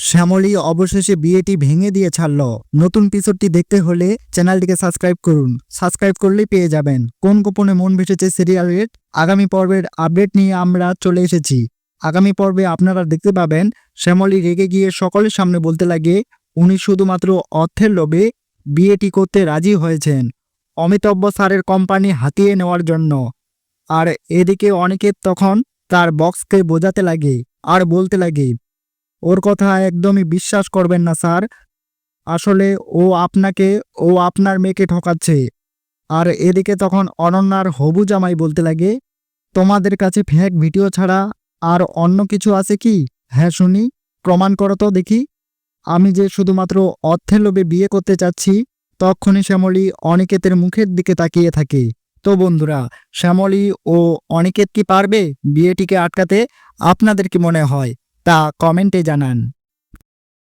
শ্যামলী অবশেষে বিয়েটি ভেঙে দিয়ে ছাড়ল। নতুন এপিসোডটি দেখতে হলে চ্যানেলটিকে সাবস্ক্রাইব করুন। সাবস্ক্রাইব করলেই পেয়ে যাবেন কোন গোপনে মন ভেসেছে সিরিয়ালের আগামী পর্বের আপডেট নিয়ে আমরা চলে এসেছি। আগামী পর্বে আপনারা দেখতে পাবেন শ্যামলী রেগে গিয়ে সকলের সামনে বলতে লাগে উনি শুধুমাত্র অর্থের লোভে বিয়েটি করতে রাজি হয়েছেন অমিতাভ স্যারের কোম্পানি হাতিয়ে নেওয়ার জন্য। আর এদিকে অনিকেত তখন তার বক্সকে বোঝাতে লাগে আর বলতে লাগে ওর কথা একদমই বিশ্বাস করবেন না স্যার, আসলে ও আপনার মেয়েকে ঠকাচ্ছে। আর এদিকে তখন অনন্যার হবু জামাই বলতে লাগে তোমাদের কাছে ফেক ভিডিও ছাড়া আর অন্য কিছু আছে কি? হ্যাঁ শুনি, প্রমাণ করো তো দেখি। আমি যে শুধুমাত্র অর্থের লোভে বিয়ে করতে চাচ্ছি। তখনই শ্যামলী অনিকেতের মুখের দিকে তাকিয়ে থাকে। তো বন্ধুরা, শ্যামলী ও অনিকেত কি পারবে বিয়েটিকে আটকাতে? আপনাদের কি মনে হয় তা কমেন্টে জানান।